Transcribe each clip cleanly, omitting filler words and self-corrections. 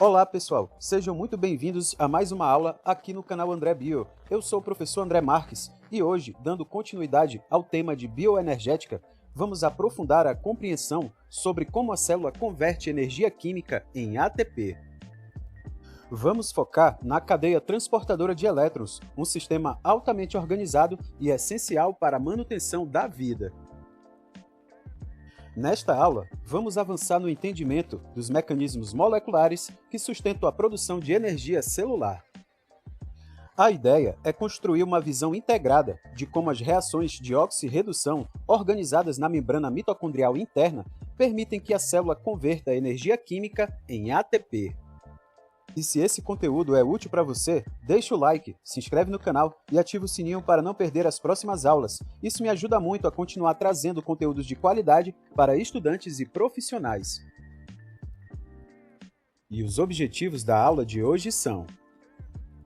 Olá pessoal, sejam muito bem-vindos a mais uma aula aqui no canal André Bio. Eu sou o professor André Marques e hoje, dando continuidade ao tema de bioenergética, vamos aprofundar a compreensão sobre como a célula converte energia química em ATP. Vamos focar na cadeia transportadora de elétrons, um sistema altamente organizado e essencial para a manutenção da vida. Nesta aula, vamos avançar no entendimento dos mecanismos moleculares que sustentam a produção de energia celular. A ideia é construir uma visão integrada de como as reações de oxirredução organizadas na membrana mitocondrial interna permitem que a célula converta a energia química em ATP. E se esse conteúdo é útil para você, deixa o like, se inscreve no canal e ativa o sininho para não perder as próximas aulas. Isso me ajuda muito a continuar trazendo conteúdos de qualidade para estudantes e profissionais. E os objetivos da aula de hoje são: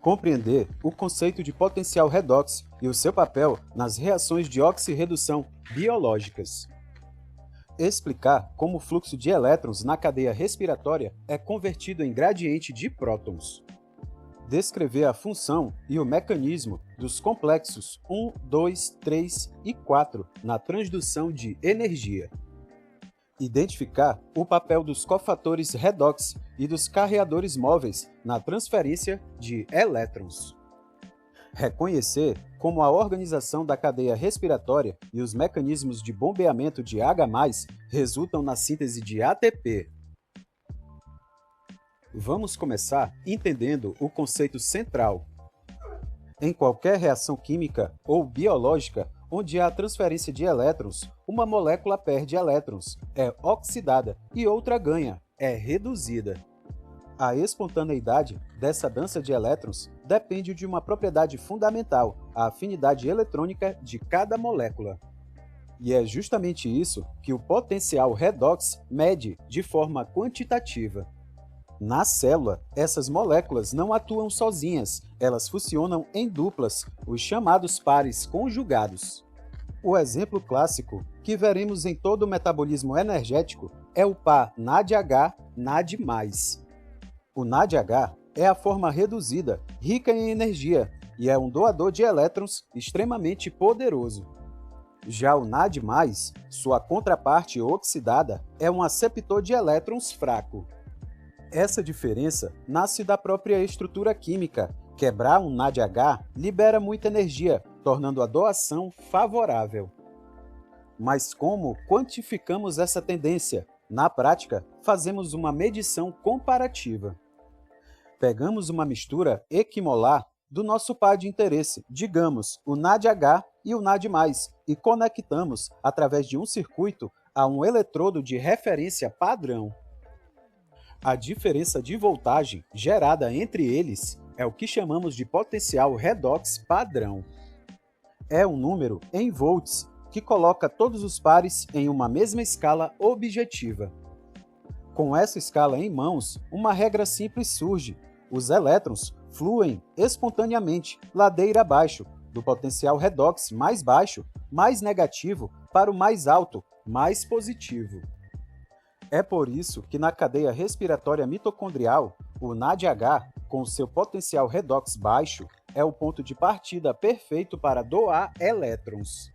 compreender o conceito de potencial redox e o seu papel nas reações de oxirredução biológicas. Explicar como o fluxo de elétrons na cadeia respiratória é convertido em gradiente de prótons. Descrever a função e o mecanismo dos complexos 1, 2, 3 e 4 na transdução de energia. Identificar o papel dos cofatores redox e dos carreadores móveis na transferência de elétrons. Reconhecer como a organização da cadeia respiratória e os mecanismos de bombeamento de H+ resultam na síntese de ATP. Vamos começar entendendo o conceito central. Em qualquer reação química ou biológica onde há transferência de elétrons, uma molécula perde elétrons, é oxidada, e outra ganha, é reduzida. A espontaneidade dessa dança de elétrons depende de uma propriedade fundamental, a afinidade eletrônica de cada molécula. E é justamente isso que o potencial redox mede de forma quantitativa. Na célula, essas moléculas não atuam sozinhas, elas funcionam em duplas, os chamados pares conjugados. O exemplo clássico que veremos em todo o metabolismo energético é o par NADH-NAD+. O NADH é a forma reduzida, rica em energia, e é um doador de elétrons extremamente poderoso. Já o NAD+, sua contraparte oxidada, é um aceptor de elétrons fraco. Essa diferença nasce da própria estrutura química. Quebrar um NADH libera muita energia, tornando a doação favorável. Mas como quantificamos essa tendência? Na prática, fazemos uma medição comparativa. Pegamos uma mistura equimolar do nosso par de interesse, digamos, o NADH e o NAD+, e conectamos, através de um circuito, a um eletrodo de referência padrão. A diferença de voltagem gerada entre eles é o que chamamos de potencial redox padrão. É um número em volts que coloca todos os pares em uma mesma escala objetiva. Com essa escala em mãos, uma regra simples surge: os elétrons fluem espontaneamente ladeira abaixo, do potencial redox mais baixo, mais negativo, para o mais alto, mais positivo. É por isso que na cadeia respiratória mitocondrial, o NADH, com seu potencial redox baixo, é o ponto de partida perfeito para doar elétrons.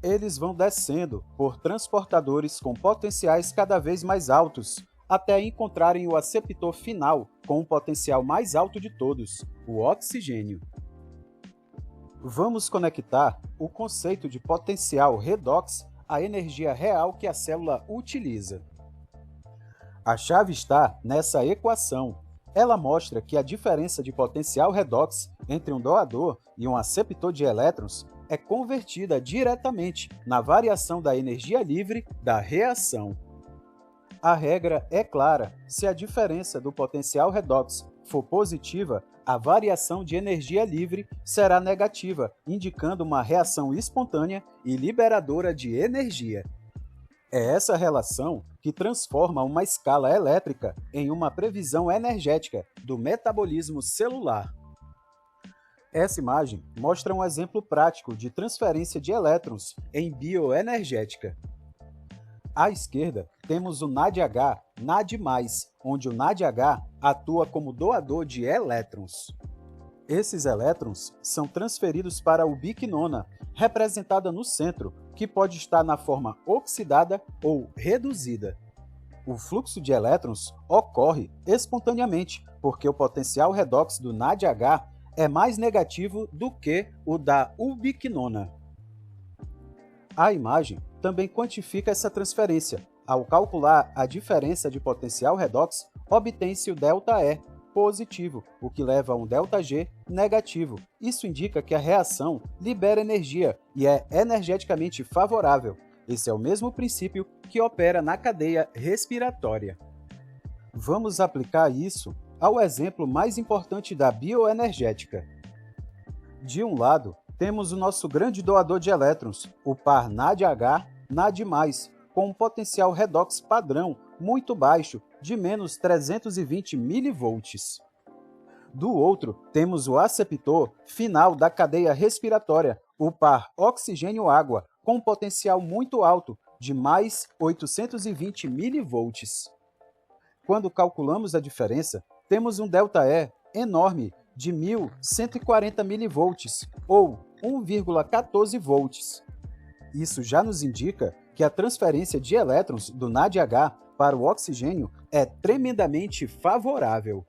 Eles vão descendo por transportadores com potenciais cada vez mais altos, até encontrarem o aceptor final com o potencial mais alto de todos, o oxigênio. Vamos conectar o conceito de potencial redox à energia real que a célula utiliza. A chave está nessa equação. Ela mostra que a diferença de potencial redox entre um doador e um aceptor de elétrons é convertida diretamente na variação da energia livre da reação. A regra é clara: se a diferença do potencial redox for positiva, a variação de energia livre será negativa, indicando uma reação espontânea e liberadora de energia. É essa relação que transforma uma escala elétrica em uma previsão energética do metabolismo celular. Essa imagem mostra um exemplo prático de transferência de elétrons em bioenergética. À esquerda, temos o NADH, NAD+, onde o NADH atua como doador de elétrons. Esses elétrons são transferidos para a ubiquinona, representada no centro, que pode estar na forma oxidada ou reduzida. O fluxo de elétrons ocorre espontaneamente, porque o potencial redox do NADH é mais negativo do que o da ubiquinona. A imagem também quantifica essa transferência. Ao calcular a diferença de potencial redox, obtém-se o ΔE positivo, o que leva a um ΔG negativo. Isso indica que a reação libera energia e é energeticamente favorável. Esse é o mesmo princípio que opera na cadeia respiratória. Vamos aplicar isso ao exemplo mais importante da bioenergética. De um lado, temos o nosso grande doador de elétrons, o par NADH, NAD+, com um potencial redox padrão muito baixo, de menos 320 mV. Do outro, temos o aceptor final da cadeia respiratória, o par oxigênio-água, com um potencial muito alto, de mais 820 mV. Quando calculamos a diferença, temos um ΔE enorme de 1.140 mV, ou 1,14 volts. Isso já nos indica que a transferência de elétrons do NADH para o oxigênio é tremendamente favorável.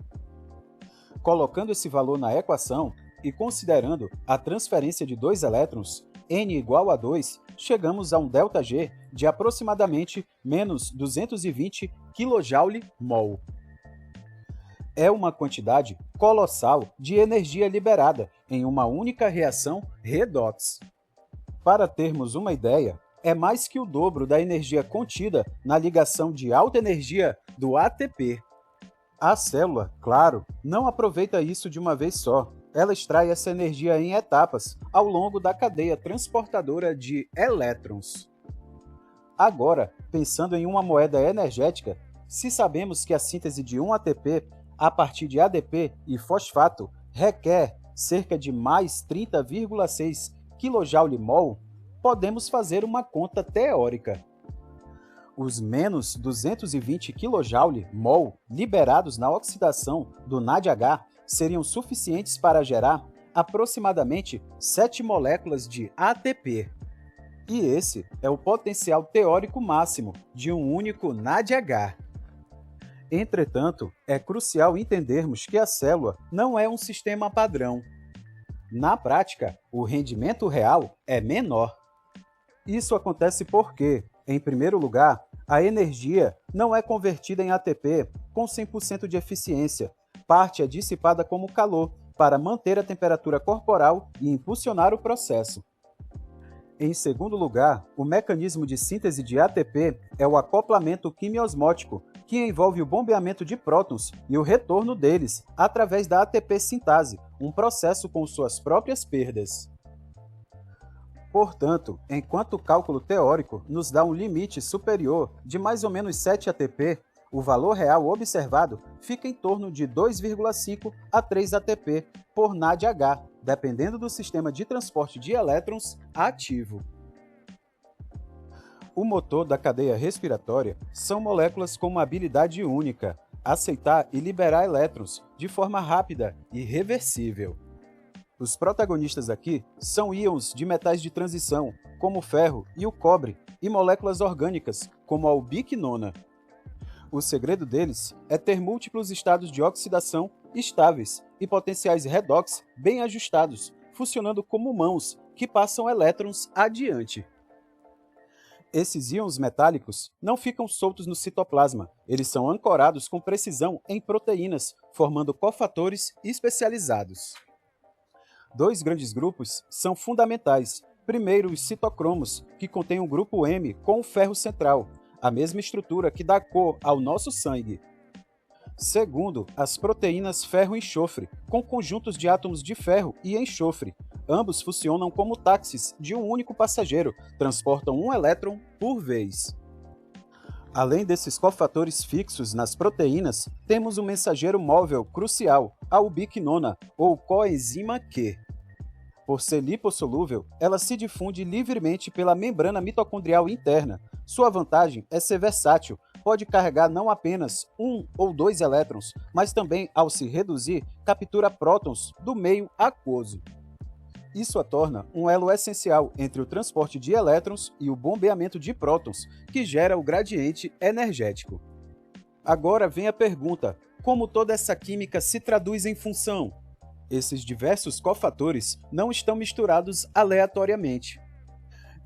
Colocando esse valor na equação e considerando a transferência de dois elétrons, N igual a 2, chegamos a um ΔG de aproximadamente menos 220 kJ/mol. É uma quantidade colossal de energia liberada em uma única reação redox. Para termos uma ideia, é mais que o dobro da energia contida na ligação de alta energia do ATP. A célula, claro, não aproveita isso de uma vez só. Ela extrai essa energia em etapas ao longo da cadeia transportadora de elétrons. Agora, pensando em uma moeda energética, se sabemos que a síntese de um ATP a partir de ADP e fosfato requer cerca de mais 30,6 kJ/mol, podemos fazer uma conta teórica. Os menos 220 kJ/mol liberados na oxidação do NADH seriam suficientes para gerar aproximadamente 7 moléculas de ATP. E esse é o potencial teórico máximo de um único NADH. Entretanto, é crucial entendermos que a célula não é um sistema padrão. Na prática, o rendimento real é menor. Isso acontece porque, em primeiro lugar, a energia não é convertida em ATP com 100% de eficiência. Parte é dissipada como calor para manter a temperatura corporal e impulsionar o processo. Em segundo lugar, o mecanismo de síntese de ATP é o acoplamento quimiosmótico, que envolve o bombeamento de prótons e o retorno deles através da ATP sintase, um processo com suas próprias perdas. Portanto, enquanto o cálculo teórico nos dá um limite superior de mais ou menos 7 ATP, o valor real observado fica em torno de 2,5 a 3 ATP por NADH, dependendo do sistema de transporte de elétrons ativo. O motor da cadeia respiratória são moléculas com uma habilidade única, aceitar e liberar elétrons de forma rápida e reversível. Os protagonistas aqui são íons de metais de transição, como o ferro e o cobre, e moléculas orgânicas, como a ubiquinona. O segredo deles é ter múltiplos estados de oxidação estáveis e potenciais redox bem ajustados, funcionando como mãos que passam elétrons adiante. Esses íons metálicos não ficam soltos no citoplasma, eles são ancorados com precisão em proteínas, formando cofatores especializados. Dois grandes grupos são fundamentais. Primeiro, os citocromos, que contêm um grupo M com o ferro central, a mesma estrutura que dá cor ao nosso sangue. Segundo, as proteínas ferro-enxofre, com conjuntos de átomos de ferro e enxofre. Ambos funcionam como táxis de um único passageiro, transportam um elétron por vez. Além desses cofatores fixos nas proteínas, temos um mensageiro móvel crucial, a ubiquinona, ou coenzima Q. Por ser lipossolúvel, ela se difunde livremente pela membrana mitocondrial interna. Sua vantagem é ser versátil, pode carregar não apenas um ou dois elétrons, mas também, ao se reduzir, captura prótons do meio aquoso. Isso a torna um elo essencial entre o transporte de elétrons e o bombeamento de prótons, que gera o gradiente energético. Agora vem a pergunta: como toda essa química se traduz em função? Esses diversos cofatores não estão misturados aleatoriamente.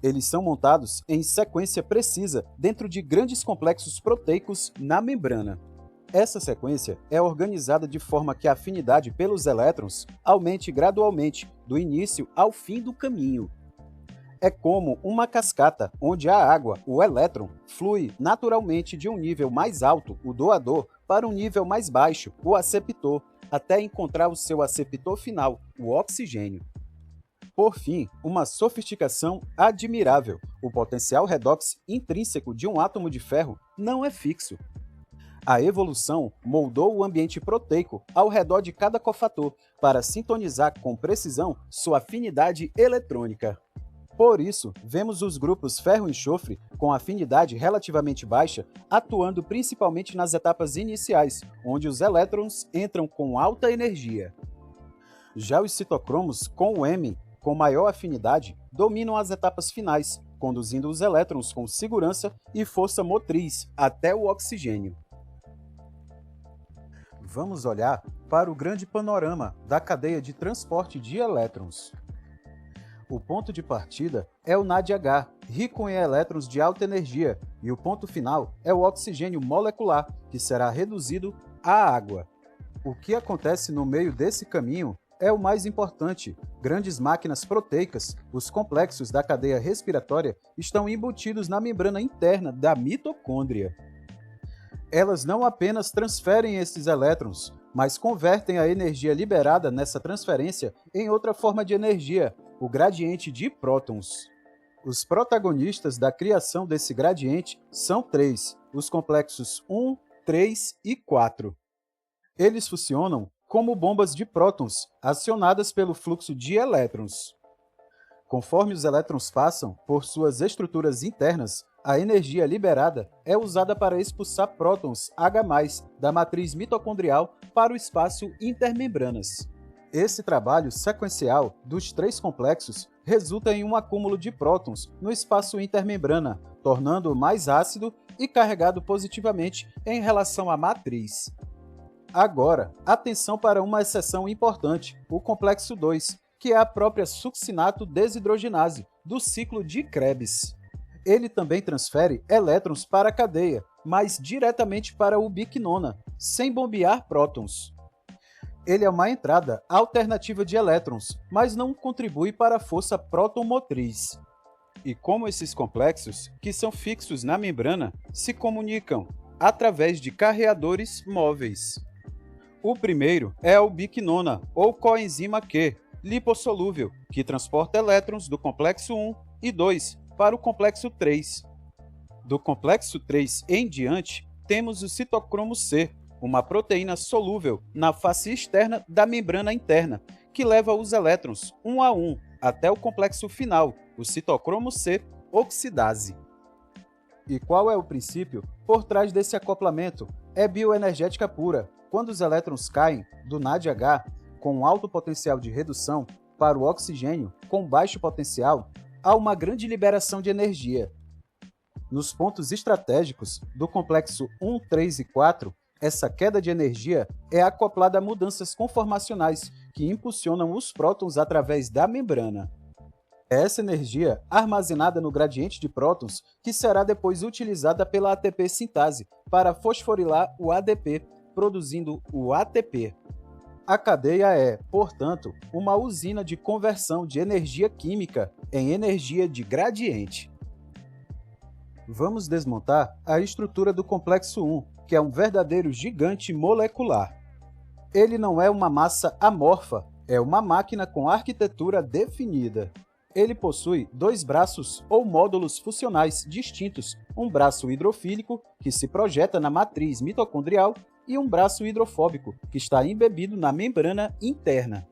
Eles são montados em sequência precisa dentro de grandes complexos proteicos na membrana. Essa sequência é organizada de forma que a afinidade pelos elétrons aumente gradualmente, do início ao fim do caminho. É como uma cascata, onde a água, o elétron, flui naturalmente de um nível mais alto, o doador, para um nível mais baixo, o aceptor, até encontrar o seu aceptor final, o oxigênio. Por fim, uma sofisticação admirável. O potencial redox intrínseco de um átomo de ferro não é fixo. A evolução moldou o ambiente proteico ao redor de cada cofator para sintonizar com precisão sua afinidade eletrônica. Por isso, vemos os grupos ferro-enxofre com afinidade relativamente baixa atuando principalmente nas etapas iniciais, onde os elétrons entram com alta energia. Já os citocromos com o M com maior afinidade dominam as etapas finais, conduzindo os elétrons com segurança e força motriz até o oxigênio. Vamos olhar para o grande panorama da cadeia de transporte de elétrons. O ponto de partida é o NADH, rico em elétrons de alta energia, e o ponto final é o oxigênio molecular, que será reduzido à água. O que acontece no meio desse caminho é o mais importante. Grandes máquinas proteicas, os complexos da cadeia respiratória, estão embutidos na membrana interna da mitocôndria. Elas não apenas transferem esses elétrons, mas convertem a energia liberada nessa transferência em outra forma de energia, o gradiente de prótons. Os protagonistas da criação desse gradiente são três, os complexos 1, 3 e 4. Eles funcionam como bombas de prótons, acionadas pelo fluxo de elétrons. Conforme os elétrons passam por suas estruturas internas, a energia liberada é usada para expulsar prótons H+, da matriz mitocondrial para o espaço intermembranas. Esse trabalho sequencial dos três complexos resulta em um acúmulo de prótons no espaço intermembrana, tornando-o mais ácido e carregado positivamente em relação à matriz. Agora, atenção para uma exceção importante, o complexo 2, que é a própria succinato desidrogenase, do ciclo de Krebs. Ele também transfere elétrons para a cadeia, mas diretamente para a ubiquinona, sem bombear prótons. Ele é uma entrada alternativa de elétrons, mas não contribui para a força próton-motriz. E como esses complexos, que são fixos na membrana, se comunicam através de carreadores móveis. O primeiro é a ubiquinona, ou coenzima Q, lipossolúvel, que transporta elétrons do complexo 1 e 2 para o complexo 3. Do complexo 3 em diante, temos o citocromo C, uma proteína solúvel na face externa da membrana interna, que leva os elétrons um a um até o complexo final, o citocromo C oxidase. E qual é o princípio por trás desse acoplamento? É bioenergética pura. Quando os elétrons caem do NADH com alto potencial de redução para o oxigênio com baixo potencial, há uma grande liberação de energia. Nos pontos estratégicos do complexo 1, 3 e 4, essa queda de energia é acoplada a mudanças conformacionais que impulsionam os prótons através da membrana. É essa energia armazenada no gradiente de prótons que será depois utilizada pela ATP sintase para fosforilar o ADP, produzindo o ATP. A cadeia é, portanto, uma usina de conversão de energia química em energia de gradiente. Vamos desmontar a estrutura do complexo 1, que é um verdadeiro gigante molecular. Ele não é uma massa amorfa, é uma máquina com arquitetura definida. Ele possui dois braços ou módulos funcionais distintos, um braço hidrofílico, que se projeta na matriz mitocondrial, e um braço hidrofóbico, que está embebido na membrana interna.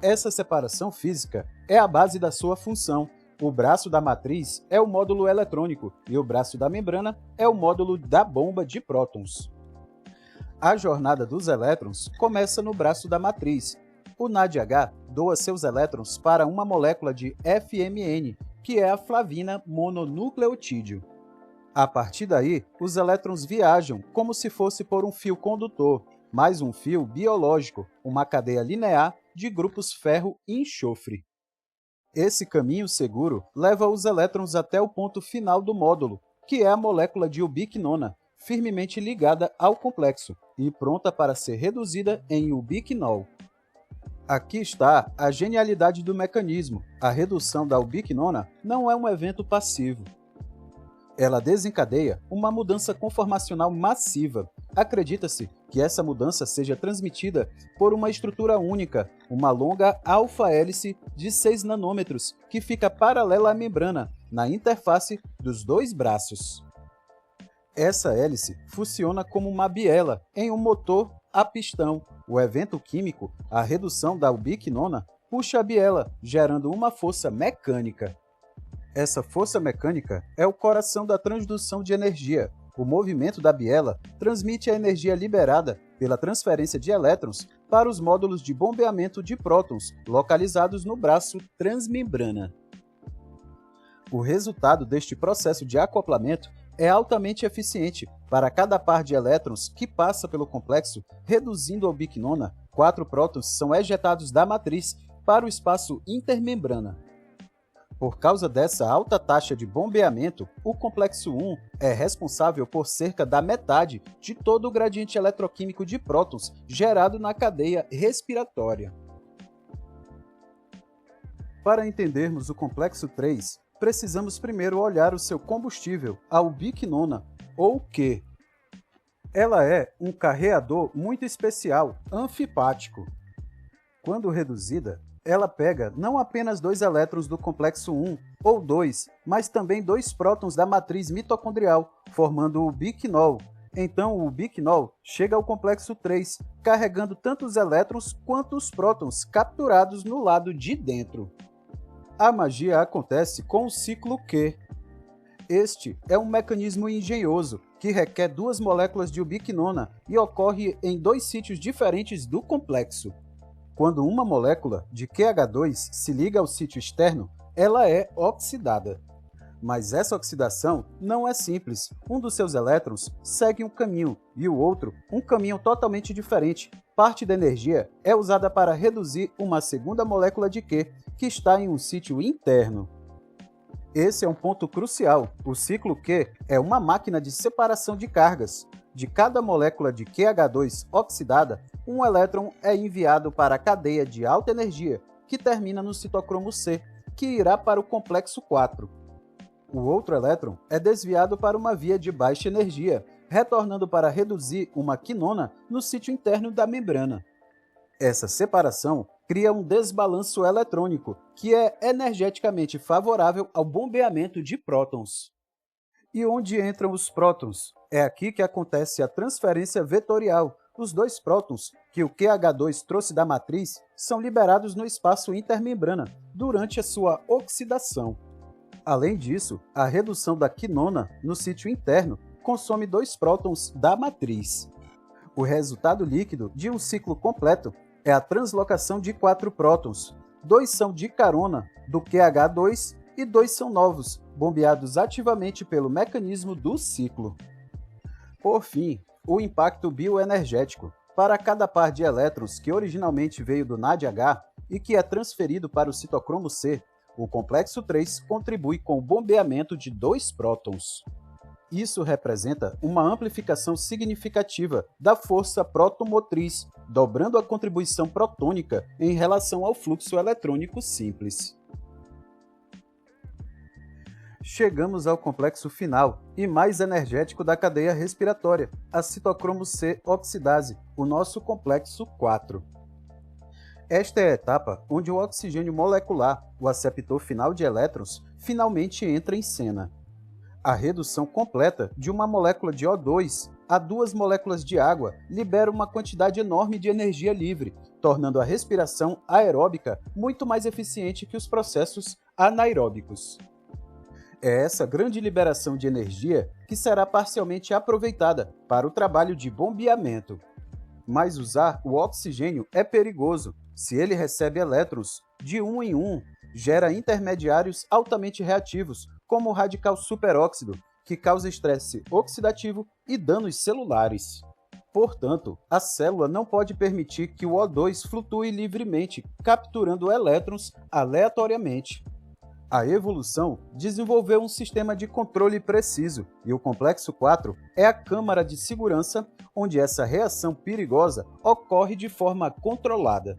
Essa separação física é a base da sua função. O braço da matriz é o módulo eletrônico e o braço da membrana é o módulo da bomba de prótons. A jornada dos elétrons começa no braço da matriz. O NADH doa seus elétrons para uma molécula de FMN, que é a flavina mononucleotídeo. A partir daí, os elétrons viajam como se fosse por um fio condutor, mais um fio biológico, uma cadeia linear de grupos ferro e enxofre. Esse caminho seguro leva os elétrons até o ponto final do módulo, que é a molécula de ubiquinona, firmemente ligada ao complexo e pronta para ser reduzida em ubiquinol. Aqui está a genialidade do mecanismo. A redução da ubiquinona não é um evento passivo. Ela desencadeia uma mudança conformacional massiva. Acredita-se que essa mudança seja transmitida por uma estrutura única, uma longa alfa-hélice de 6 nanômetros, que fica paralela à membrana, na interface dos dois braços. Essa hélice funciona como uma biela em um motor a pistão. O evento químico, a redução da ubiquinona, puxa a biela, gerando uma força mecânica. Essa força mecânica é o coração da transdução de energia. O movimento da biela transmite a energia liberada pela transferência de elétrons para os módulos de bombeamento de prótons, localizados no braço transmembrana. O resultado deste processo de acoplamento é altamente eficiente. Para cada par de elétrons que passa pelo complexo, reduzindo a ubiquinona, 4 prótons são ejetados da matriz para o espaço intermembrana. Por causa dessa alta taxa de bombeamento, o complexo 1 é responsável por cerca da metade de todo o gradiente eletroquímico de prótons gerado na cadeia respiratória. Para entendermos o complexo 3, precisamos primeiro olhar o seu combustível, a ubiquinona, ou Q. Ela é um carreador muito especial, anfipático. Quando reduzida, ela pega não apenas 2 elétrons do complexo 1 ou 2, mas também 2 prótons da matriz mitocondrial, formando o ubiquinol. Então, o ubiquinol chega ao complexo 3, carregando tanto os elétrons quanto os prótons capturados no lado de dentro. A magia acontece com o ciclo Q. Este é um mecanismo engenhoso que requer 2 moléculas de ubiquinona e ocorre em 2 sítios diferentes do complexo. Quando uma molécula de QH2 se liga ao sítio externo, ela é oxidada. Mas essa oxidação não é simples. Um dos seus elétrons segue um caminho e o outro um caminho totalmente diferente. Parte da energia é usada para reduzir uma segunda molécula de Q, que está em um sítio interno. Esse é um ponto crucial. O ciclo Q é uma máquina de separação de cargas. De cada molécula de QH2 oxidada, um elétron é enviado para a cadeia de alta energia, que termina no citocromo C, que irá para o complexo 4. O outro elétron é desviado para uma via de baixa energia, retornando para reduzir uma quinona no sítio interno da membrana. Essa separação cria um desbalanço eletrônico, que é energeticamente favorável ao bombeamento de prótons. E onde entram os prótons? É aqui que acontece a transferência vetorial. Os 2 prótons que o QH2 trouxe da matriz são liberados no espaço intermembrana durante a sua oxidação. Além disso, a redução da quinona no sítio interno consome 2 prótons da matriz. O resultado líquido de um ciclo completo é a translocação de 4 prótons. 2 são de carona do QH2 e 2 são novos, bombeados ativamente pelo mecanismo do ciclo. Por fim, o impacto bioenergético. Para cada par de elétrons que originalmente veio do NADH e que é transferido para o citocromo C, o complexo 3 contribui com o bombeamento de 2 prótons. Isso representa uma amplificação significativa da força protomotriz, dobrando a contribuição protônica em relação ao fluxo eletrônico simples. Chegamos ao complexo final e mais energético da cadeia respiratória, a citocromo C oxidase, o nosso complexo 4. Esta é a etapa onde o oxigênio molecular, o aceptor final de elétrons, finalmente entra em cena. A redução completa de uma molécula de O2 a duas moléculas de água libera uma quantidade enorme de energia livre, tornando a respiração aeróbica muito mais eficiente que os processos anaeróbicos. É essa grande liberação de energia que será parcialmente aproveitada para o trabalho de bombeamento. Mas usar o oxigênio é perigoso. Se ele recebe elétrons de um em um, gera intermediários altamente reativos, como o radical superóxido, que causa estresse oxidativo e danos celulares. Portanto, a célula não pode permitir que o O2 flutue livremente, capturando elétrons aleatoriamente. A evolução desenvolveu um sistema de controle preciso, e o complexo 4 é a câmara de segurança onde essa reação perigosa ocorre de forma controlada.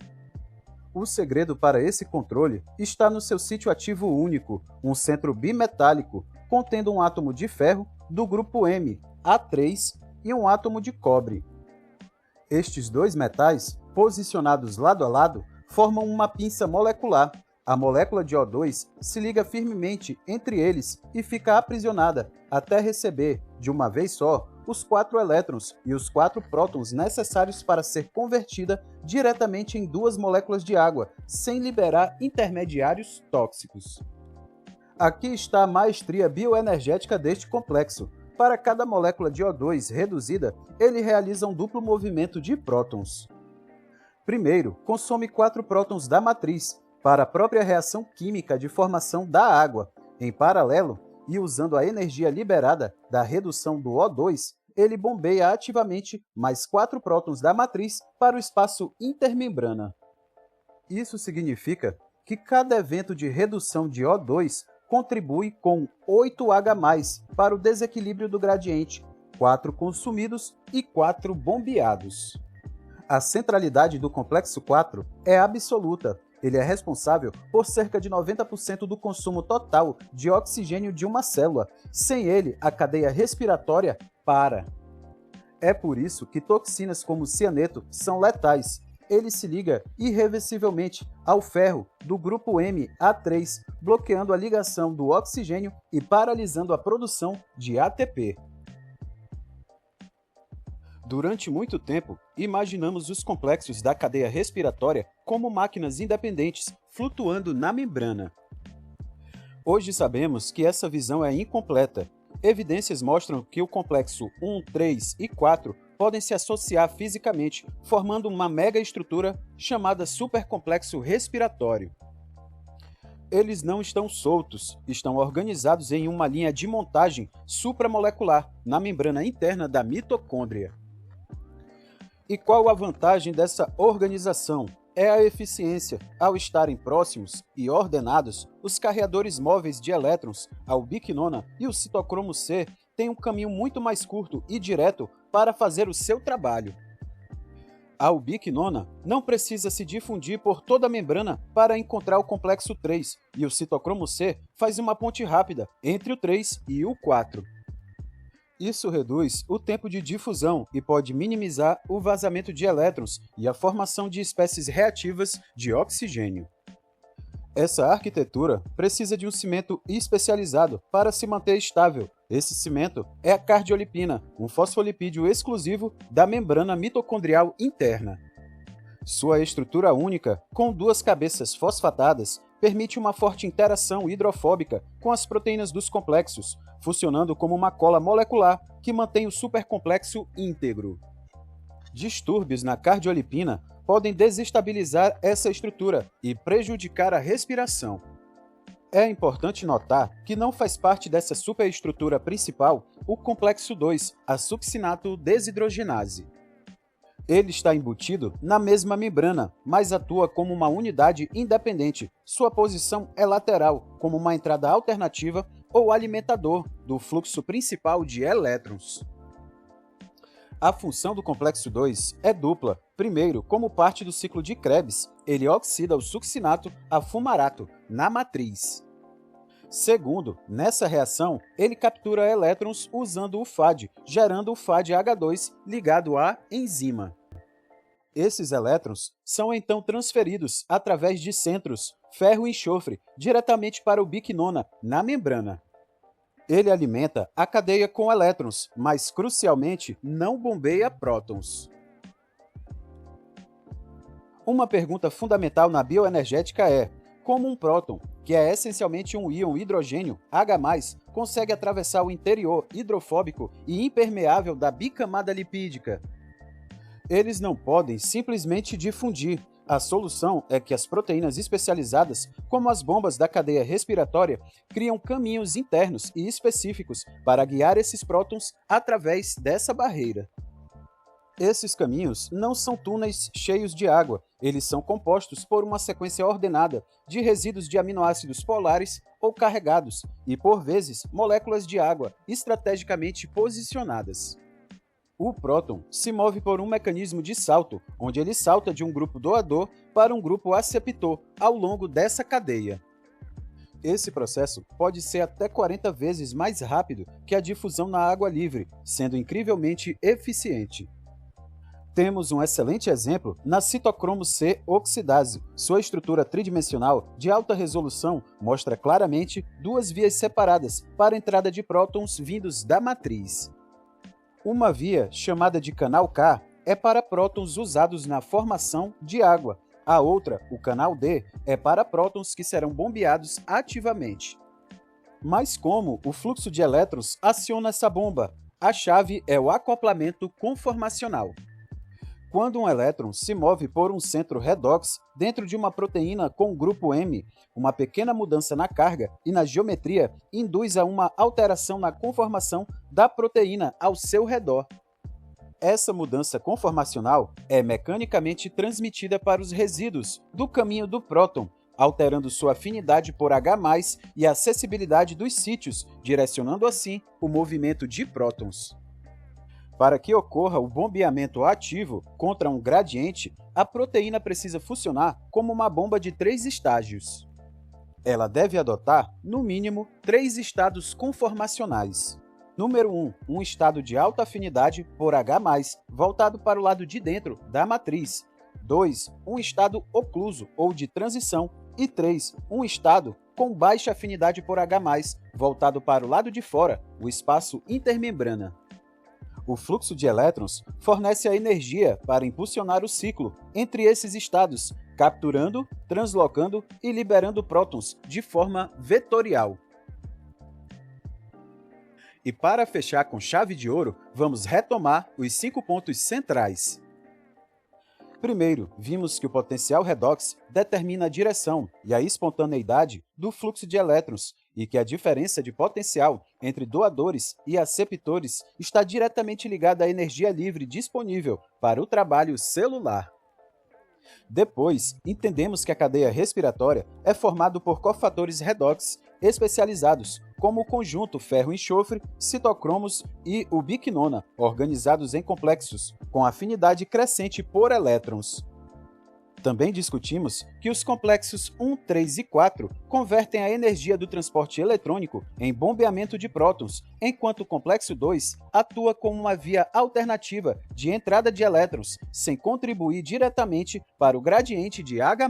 O segredo para esse controle está no seu sítio ativo único, um centro bimetálico, contendo um átomo de ferro do grupo M, A3, e um átomo de cobre. Estes dois metais, posicionados lado a lado, formam uma pinça molecular. A molécula de O2 se liga firmemente entre eles e fica aprisionada até receber, de uma vez só, os 4 elétrons e os 4 prótons necessários para ser convertida diretamente em duas moléculas de água, sem liberar intermediários tóxicos. Aqui está a maestria bioenergética deste complexo. Para cada molécula de O2 reduzida, ele realiza um duplo movimento de prótons. Primeiro, consome 4 prótons da matriz, para a própria reação química de formação da água. Em paralelo, e usando a energia liberada da redução do O2, ele bombeia ativamente mais 4 prótons da matriz para o espaço intermembrana. Isso significa que cada evento de redução de O2 contribui com 8H+, para o desequilíbrio do gradiente, 4 consumidos e 4 bombeados. A centralidade do complexo 4 é absoluta. Ele é responsável por cerca de 90% do consumo total de oxigênio de uma célula. Sem ele, a cadeia respiratória para. É por isso que toxinas como o cianeto são letais. Ele se liga irreversivelmente ao ferro do grupo M, A3, bloqueando a ligação do oxigênio e paralisando a produção de ATP. Durante muito tempo, imaginamos os complexos da cadeia respiratória como máquinas independentes flutuando na membrana. Hoje sabemos que essa visão é incompleta. Evidências mostram que o complexo 1, 3 e 4 podem se associar fisicamente, formando uma megaestrutura chamada supercomplexo respiratório. Eles não estão soltos, estão organizados em uma linha de montagem supramolecular na membrana interna da mitocôndria. E qual a vantagem dessa organização? É a eficiência. Ao estarem próximos e ordenados, os carreadores móveis de elétrons, a ubiquinona e o citocromo C, têm um caminho muito mais curto e direto para fazer o seu trabalho. A ubiquinona não precisa se difundir por toda a membrana para encontrar o complexo 3, e o citocromo C faz uma ponte rápida entre o 3 e o 4. Isso reduz o tempo de difusão e pode minimizar o vazamento de elétrons e a formação de espécies reativas de oxigênio. Essa arquitetura precisa de um cimento especializado para se manter estável. Esse cimento é a cardiolipina, um fosfolipídio exclusivo da membrana mitocondrial interna. Sua estrutura única, com 2 cabeças fosfatadas, permite uma forte interação hidrofóbica com as proteínas dos complexos, funcionando como uma cola molecular que mantém o supercomplexo íntegro. Distúrbios na cardiolipina podem desestabilizar essa estrutura e prejudicar a respiração. É importante notar que não faz parte dessa superestrutura principal o complexo 2, a succinato desidrogenase. Ele está embutido na mesma membrana, mas atua como uma unidade independente. Sua posição é lateral, como uma entrada alternativa ou alimentador do fluxo principal de elétrons. A função do complexo 2 é dupla. Primeiro, como parte do ciclo de Krebs, ele oxida o succinato a fumarato na matriz. Segundo, nessa reação, ele captura elétrons usando o FAD, gerando o FADH2 ligado à enzima. Esses elétrons são então transferidos através de centros ferro e enxofre diretamente para a ubiquinona na membrana. Ele alimenta a cadeia com elétrons, mas crucialmente não bombeia prótons. Uma pergunta fundamental na bioenergética é: como um próton, que é essencialmente um íon hidrogênio H+, consegue atravessar o interior hidrofóbico e impermeável da bicamada lipídica? Eles não podem simplesmente difundir. A solução é que as proteínas especializadas, como as bombas da cadeia respiratória, criam caminhos internos e específicos para guiar esses prótons através dessa barreira. Esses caminhos não são túneis cheios de água, eles são compostos por uma sequência ordenada de resíduos de aminoácidos polares ou carregados e, por vezes, moléculas de água estrategicamente posicionadas. O próton se move por um mecanismo de salto, onde ele salta de um grupo doador para um grupo aceptor ao longo dessa cadeia. Esse processo pode ser até 40 vezes mais rápido que a difusão na água livre, sendo incrivelmente eficiente. Temos um excelente exemplo na citocromo C oxidase. Sua estrutura tridimensional de alta resolução mostra claramente duas vias separadas para a entrada de prótons vindos da matriz. Uma via, chamada de canal K, é para prótons usados na formação de água. A outra, o canal D, é para prótons que serão bombeados ativamente. Mas como o fluxo de elétrons aciona essa bomba? A chave é o acoplamento conformacional. Quando um elétron se move por um centro redox dentro de uma proteína com grupo M, uma pequena mudança na carga e na geometria induz a uma alteração na conformação da proteína ao seu redor. Essa mudança conformacional é mecanicamente transmitida para os resíduos do caminho do próton, alterando sua afinidade por H+, e a acessibilidade dos sítios, direcionando assim o movimento de prótons. Para que ocorra o bombeamento ativo contra um gradiente, a proteína precisa funcionar como uma bomba de 3 estágios. Ela deve adotar, no mínimo, 3 estados conformacionais. Número 1, um estado de alta afinidade por H+, voltado para o lado de dentro da matriz. 2, um estado ocluso ou de transição. E 3, um estado com baixa afinidade por H+, voltado para o lado de fora, o espaço intermembrana. O fluxo de elétrons fornece a energia para impulsionar o ciclo entre esses estados, capturando, translocando e liberando prótons de forma vetorial. E para fechar com chave de ouro, vamos retomar os 5 pontos centrais. Primeiro, vimos que o potencial redox determina a direção e a espontaneidade do fluxo de elétrons e que a diferença de potencial entre doadores e aceptores está diretamente ligada à energia livre disponível para o trabalho celular. Depois, entendemos que a cadeia respiratória é formada por cofatores redox especializados, como o conjunto ferro-enxofre, citocromos e ubiquinona, organizados em complexos, com afinidade crescente por elétrons. Também discutimos que os complexos 1, 3 e 4 convertem a energia do transporte eletrônico em bombeamento de prótons, enquanto o complexo 2 atua como uma via alternativa de entrada de elétrons, sem contribuir diretamente para o gradiente de H+.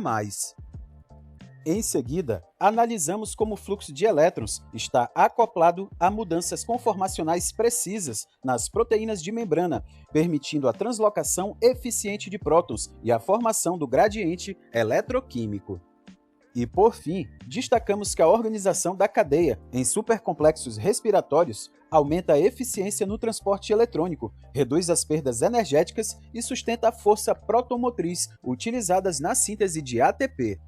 Em seguida, analisamos como o fluxo de elétrons está acoplado a mudanças conformacionais precisas nas proteínas de membrana, permitindo a translocação eficiente de prótons e a formação do gradiente eletroquímico. E, por fim, destacamos que a organização da cadeia em supercomplexos respiratórios aumenta a eficiência no transporte eletrônico, reduz as perdas energéticas e sustenta a força protomotriz utilizadas na síntese de ATP.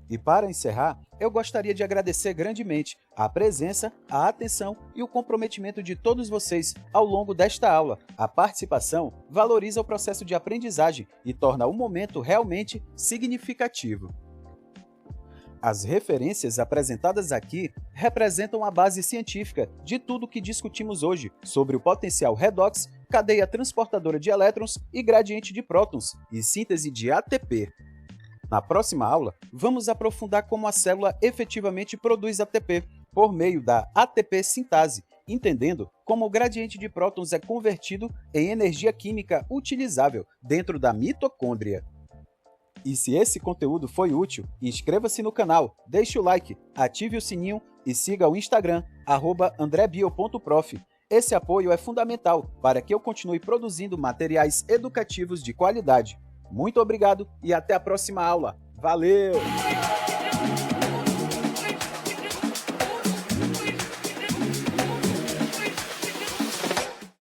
E para encerrar, eu gostaria de agradecer grandemente a presença, a atenção e o comprometimento de todos vocês ao longo desta aula. A participação valoriza o processo de aprendizagem e torna o momento realmente significativo. As referências apresentadas aqui representam a base científica de tudo o que discutimos hoje sobre o potencial redox, cadeia transportadora de elétrons e gradiente de prótons e síntese de ATP. Na próxima aula, vamos aprofundar como a célula efetivamente produz ATP por meio da ATP sintase, entendendo como o gradiente de prótons é convertido em energia química utilizável dentro da mitocôndria. E se esse conteúdo foi útil, inscreva-se no canal, deixe o like, ative o sininho e siga o Instagram, @andrebio.prof. Esse apoio é fundamental para que eu continue produzindo materiais educativos de qualidade. Muito obrigado e até a próxima aula. Valeu!